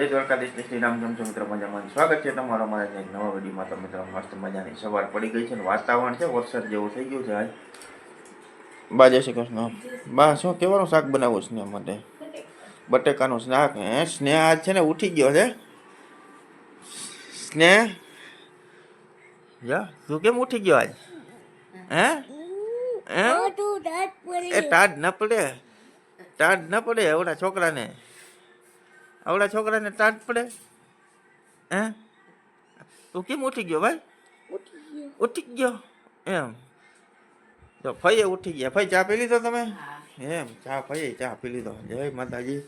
જય દ્વારકાધીશ શ્રી રામ જમ છો મિત્રો મજામાં સ્વાગત છે તમારો અમારા એક નવા વિડીયોમાં. તો મિત્રો મસ્ત મજાની સવાર પડી ગઈ છે ને વાતાવરણ છે વરસાદ જેવું થઈ ગયું છે. આજ બા જય શ્રી કૃષ્ણ. બા શું કેવાનું શાક બનાવવું સ્નેહ માટે? બટેકાનું શાક. સ્નેહ આજ છે ને ઉઠી ગયો છે. સ્નેહ જા તું કેમ ઉઠી ગયો આજ? હે એ ટાઢ ન પડે, ટાઢ ન પડે આવડા છોકરાને ટાઢ પડે. હે તું કેમ ઉઠી ગયો ભાઈ? ઉઠી ગયો એમ. તો ફઈએ ઉઠી ગયા. ફઈ ચા પી લીધો તમે? એમ ચા ફઈએ ચા પી લીધો. જય માતાજી.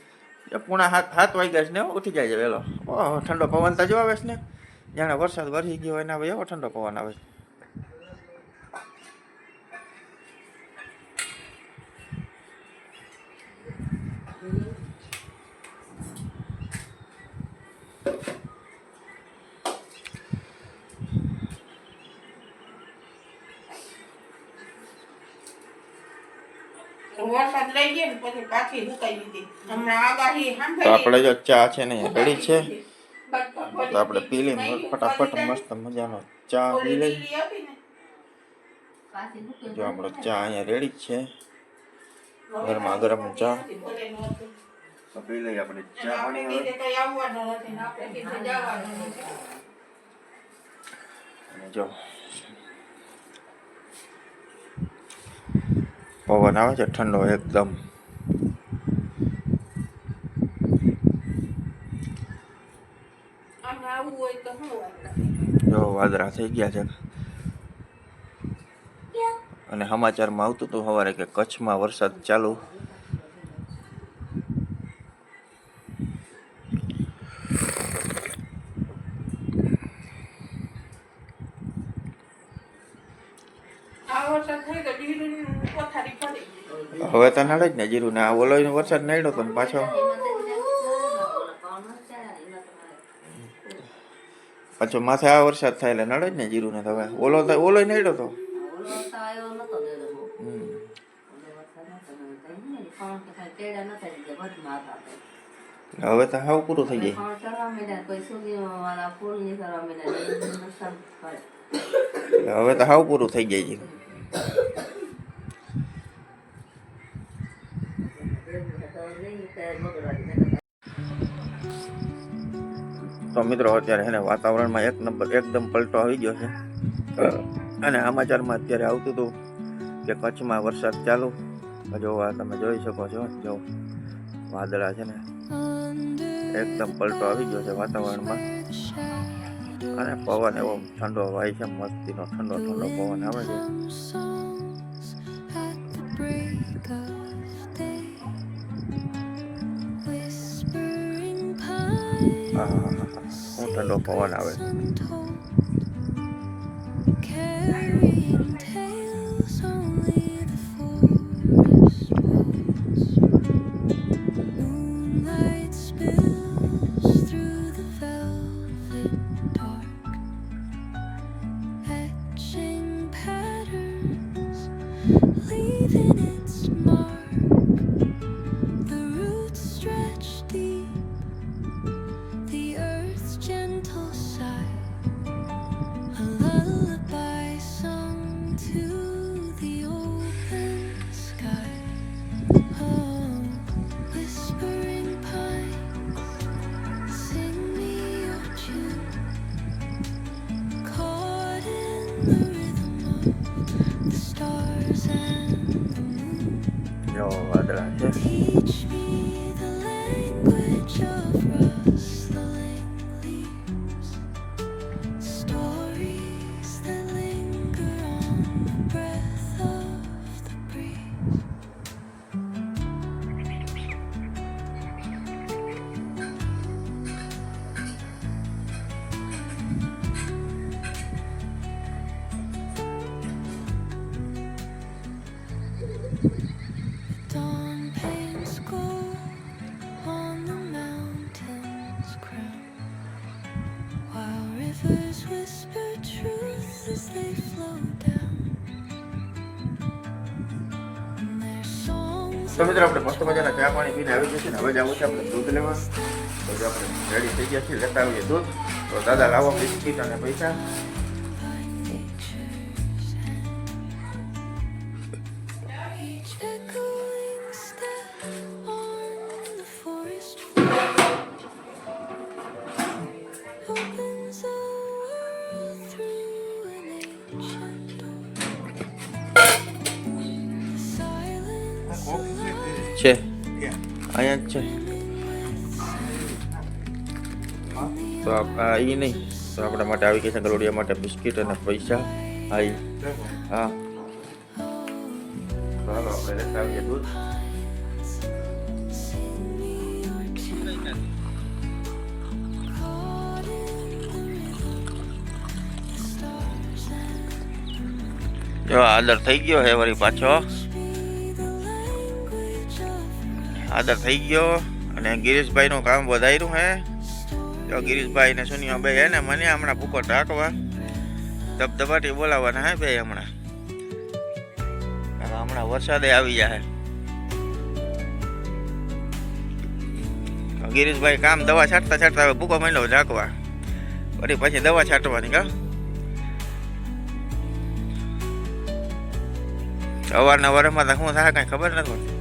પૂણા 7 વાગ્યા છે ને ઉઠી જાય છે વહેલો. ઓહો ઠંડો પવન તો જો આવે છે ને જાણે વરસાદ વરસી ગયો એના ભાઈ એવો ઠંડો પવન આવે છે. આપણે જો ચા છે ને રેડી છે તો આપણે પી લઈએ ફટાફટ. મસ્ત મજાનો ચા પી લઈએ. જો આપણો ચા અહીંયા રેડી છે, ગરમા ગરમ ચા પી લઈએ આપણે. ચા પાણી જો પવન આવે છે ઠંડો એકદમ. જો વાદળા થઈ ગયા છે અને સમાચારમાં આવતું હતું સવારે કે કચ્છમાં વરસાદ ચાલુ. હવે તો નડે જ ને જીરું ને આ ઓલો વરસાદ નડ્યો તો પાછો માથે આ વરસાદ થાય એટલે નડે જ ને જીરું ને. હવે ઓલો નડ્યો તો હવે તો હાવ પૂરું થઈ જાય. હવે તો હાવ પૂરું થઈ જાય છે. તો મિત્રો અત્યારે એને વાતાવરણમાં એક નંબર એકદમ પલટો આવી ગયો છે અને સમાચારમાં અત્યારે આવતું હતું કે કચ્છમાં વરસાદ ચાલુ. જો આ તમે જોઈ શકો છો, જો વાદળા છે ને એકદમ પલટો આવી ગયો છે વાતાવરણમાં અને પવન એવો ઠંડો વાય છે, મસ્તીનો ઠંડો ઠંડો પવન આવે છે. હું ઠંડો પવન આવે. જો વાદળા છે. તો મિત્રો આપણે મસ્ત મજાના ચા પાણી પીને આવી જશે ને હવે જવું છે આપણે દૂધ લેવા. તો તો જો આપણે રેડી થઈ ગયા છીએ, લેતા આવીએ દૂધ. તો દાદા લાવો બિસ્કીટ અને પૈસા. છે અહીંયા જ છે. તો એ નહીં, તો આપણા માટે આવી ગયા છે ગલોડિયા માટે બિસ્કીટ અને પૈસા. હા હા, ચાલો આપણે લેતા આવીએ દૂધ. જો આદર થઈ ગયો હે વળી પાછો, આદર થઈ ગયો. અને ગિરીશભાઈ નું કામ વધાર્યું હે. જો ગિરીશભાઈ ને સુનિયા બે હે ને મને હમણાં ભૂકો ટાંકવા ધબધબાટી બોલાવવાના હે બે હમણાં. હમણાં વરસાદે આવી જાય. ગિરીશભાઈ કામ દવા છાંટતા છાંટતા હવે ભૂકો માંડ્યો ઝાંકવા, વળી પછી દવા છાંટવાની. કા સવારના વરમાં તો શું થાય કઈ ખબર નથી પડતી.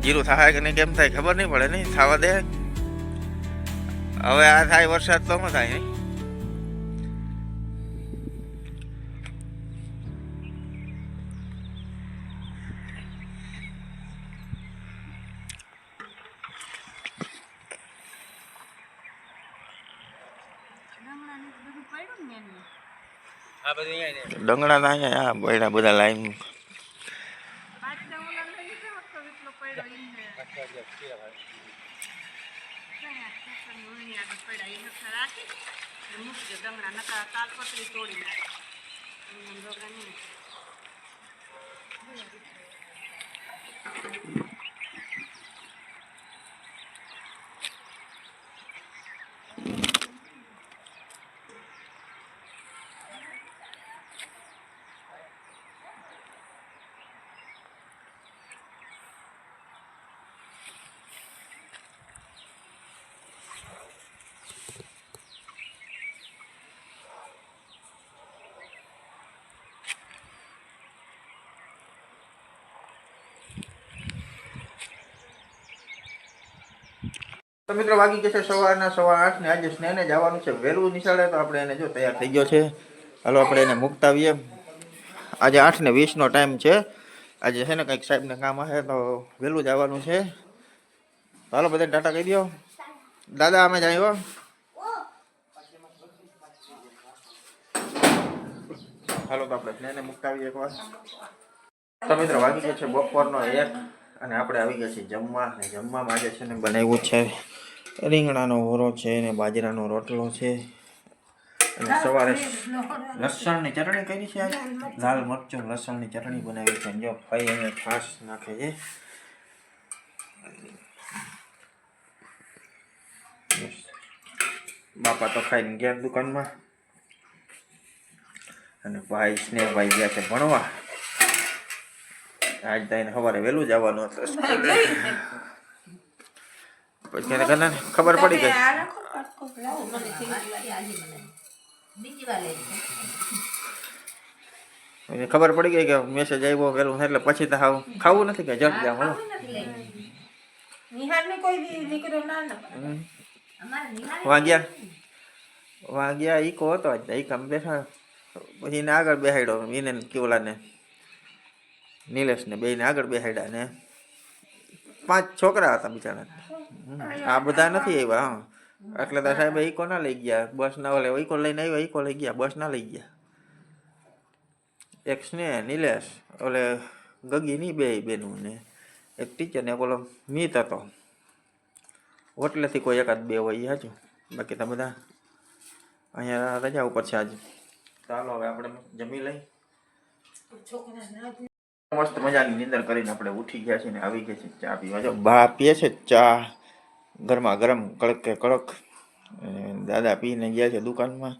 જીરું થાય કે નહીં કેમ થાય ખબર નહીં પડે. નહીં થવા દે. હવે આ થાય વરસાદ તો શું થાય નહીં. ડંગણા ના અહીંયા બૈડા બધા લાઈન. તો મિત્રો વાગી ગયા છે સવારના 8:15 ને આજે સ્નેહને જવાનું છે વહેલું નિશાળે. તો આપણે એને જો તૈયાર થઈ ગયો છે. હાલો આપણે એને મૂકતા આવીએ. આજે 8:20 નો ટાઈમ છે. આજે છે ને કંઈક સાહેબને કામ હશે તો વહેલું જવાનું છે. હાલો બધાને ટાટા કહી દો. દાદા અમે જાય. હાલો તો આપણે સ્નેહને મૂકતા આવીએ એકવાર. તો મિત્રો વાગી ગયો છે બપોરનો 1 અને આપણે આવી ગયા છીએ જમવા. અને જમવામાં આજે છે ને બનાવ્યું છે રીંગણાનો ઓરો છે ને બાજરાનો રોટલો છે. અને સવારે લસણની ચટણી કરી છે. લાલ મરચું લસણની ચટણી બનાવી છે. જો ભાઈ અહીંયા છાશ નાખે છે. બાપા તો ખાઈને ગયા દુકાનમાં અને ભાઈ સ્નેહભાઈ ગયા છે ભણવા. આજ તો એને સવારે વહેલું જવાનું હતું. પછી એને ખબર પડી ગઈ. ખબર પડી ગઈ કે મેસેજ આવ્યો વહેલું એટલે પછી તો ખાવું નથી કે જટ જાવ. વાગ્યા ઈકો હતો આજ ઈકામ બેઠા. પછી એને આગળ બેહાડ્યો. એને કેવલાને નિલેશને બેને આગળ બેહાડ્યા ને 5 છોકરા હતા બિચારા. આ બધા નથી આવ્યા. હા એટલે તો સાહેબ ઈકો ના લઈ ગયા. બસ ના ઓલે ઈકો લઈને આવ્યા. ઈકો લઈ ગયા, બસ ના લઈ ગયા. એક સ્નેહ નિલેશ ઓલે ગગીની બે બેનું ને એક ટીચર ને ઓલો મીત હતો. હોટલેથી કોઈ એકાદ બે હોય એ હાજુ. બાકી તો બધા અહીંયા રજા ઉપર છે આજે. ચાલો હવે આપણે જમી લઈ. મસ્ત મજાની નિંદર કરીને આપણે ઉઠી ગયા છીએ ને આવી ગયા છે ચા પીવા. જો બા પીએ છે ચા ગરમા ગરમ કડક કે કડક. દાદા પીને ગયા છે દુકાનમાં.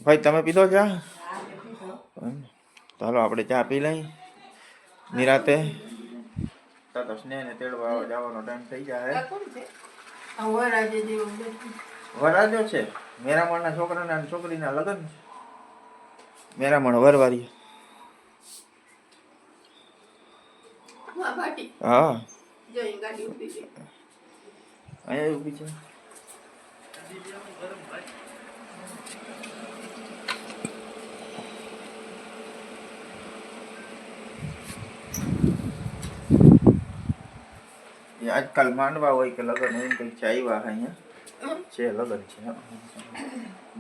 ભાઈ તમે પીધો ચા? ચાલો આપણે ચા પી લઈ નિરાતે. તો સ્નેહને તેડવા જવાનો ટાઈમ થઈ જાય. વરાજો છે મેરામણના છોકરાના અને છોકરીના લગ્ન છે. મેરામણ વરવારી. હા અહીંયા ઊભી છે. આજકાલ માંડવા હોય કે લગ્ન હોય કંઈક છે આવ્યા અહીંયા છે લગ્ન છે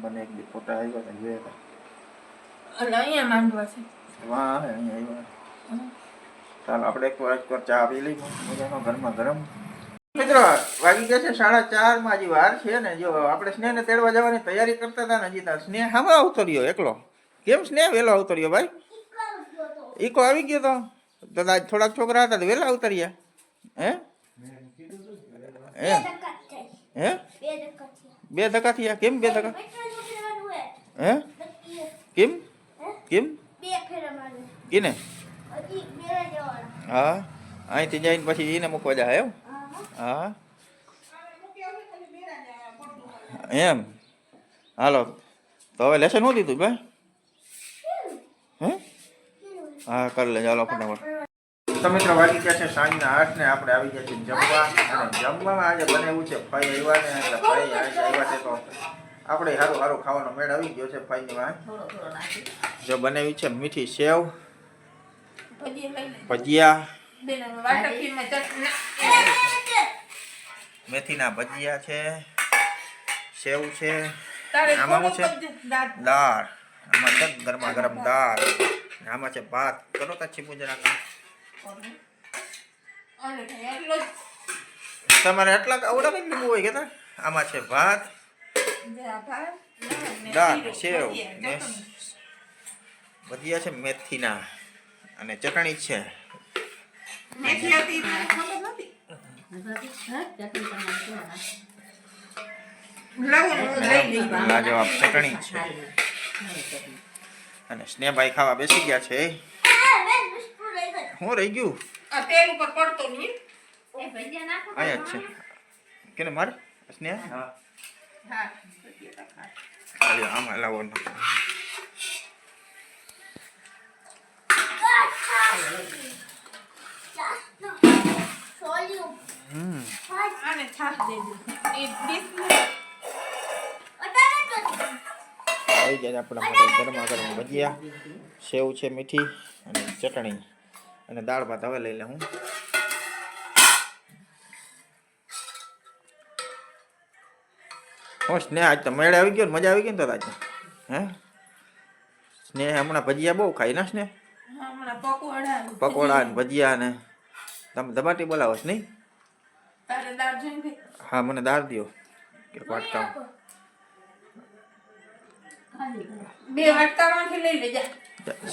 મને એક દી ફોટા આવ્યા હતા જોયા હતા અહીંયા માંડવા છે. વાહ અહીંયા આવ્યા. ચાલો આપણે એક વાર ચા પી લઈ મજાનો ગરમા ગરમ. મિત્રો વાગી ગયા છે 4:30 માં. હજી વાર છે ને. જો આપણે સ્નેહને તેડવા જવાની તૈયારી કરતા હતા ને હજી તાર સ્નેહ હામાં આવતો રહ્યો એકલો. કેમ સ્નેહ વહેલો આવતો રહ્યો ભાઈ? ઈકો આવી ગયો તો થોડાક છોકરા હતા તો વહેલા આવતર્યા. હે હે 2 ધક્કા થયા. કેમ 2 ધક્કા? હે કેમ કેમ કેને? હા અહીંથી જઈને પછી એને મૂકવા જાય એમ? હા એમ. હાલો તો હવે લેસન શું દીધું ભાઈ? હે હા કરી લે ચાલો ફટાફટ. તો મિત્રો વાગી ગયા છે 8:30 ને આપણે આવી ગયા છીએ જમવા. અને જમવામાં આજે બનાવ્યું છે ફાઈ આવ્યા ને એટલે ફાઈ આવ્યા છે તો આપણે સારું સારું ખાવાનો મેળ આવી ગયો છે. ફાઈની વાત જો બનાવી છે મીઠી સેવ, ભજીયા, મેથીના ભજીયા છે, સેવ છે, આમાં શું છે દાળ, આમાં છે ગરમા ગરમ દાળ, આમાં છે ભાત. કરો તો છીપું જરા તમારે એટલા આવડા કઈ લીંબુ હોય કે આમાં છે ભાત, દાળ, સેવ, ભજીયા છે મેથીના અને ચટણી છે. લાજવાબ ચટણી છે. અને સ્નેહભાઈ ખાવા બેસી ગયા છે. હું રહી ગયું તેલ ઉપર પડતો નહીં. અહીંયા જ છે કે મારે સ્નેહ. હા આમાં લાવો આને છાશ દેજો. આવી જાય આપણા માટે ગરમા ગરમ ભજીયા, સેવ છે મીઠી અને ચટણી અને દાળ ભાત. હવે લઈ લે હું. હું સ્નેહ આજ તો મેળે આવી ગયો ને મજા આવી ગઈ ને તો આજે. હે સ્નેહ હમણાં ભજીયા બહુ ખાઈ ના સ્નેહ? પકોડા ને ભજીયા ને. તમે ધબાટી બોલાવો છો નહીં? હા મને દાળ દો એક વાટકા. 2 વાટકામાંથી લઈ લેજા.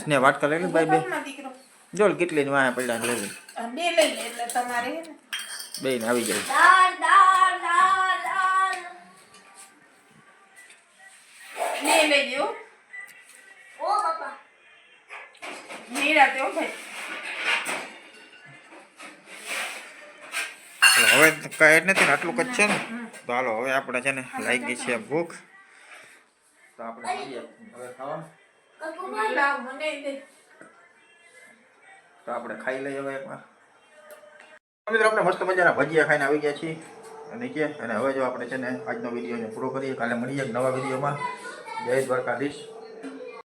સ્નેહ વાટકા લઈ લે ભાઈ. 2 જોલ કેટલી ની વાયા પડ્યા લઈ લે. 2 લઈ લે એટલે તમારે બે ને આવી જાય. લઈ લેજો. ઓ બાપા નીરા તે ભાઈ. હવે કઈ નથી ને આટલું જ છે ને. તો હાલો હવે આપણે છે ને લાગી ગઈ છે ભૂખ. તો આપણે હવે ખાવા. તો આપણે ખાઈ લઈએ હવે એકવાર. મિત્રો આપણે મસ્ત મજાના ભજીયા ખાઈને આવી ગયા છીએ નીચે. અને હવે જો આપણે છે ને આજનો વિડીયો પૂરો કરીએ. કાલે મળીએ નવા વિડીયોમાં. જય દ્વારકાધીશ.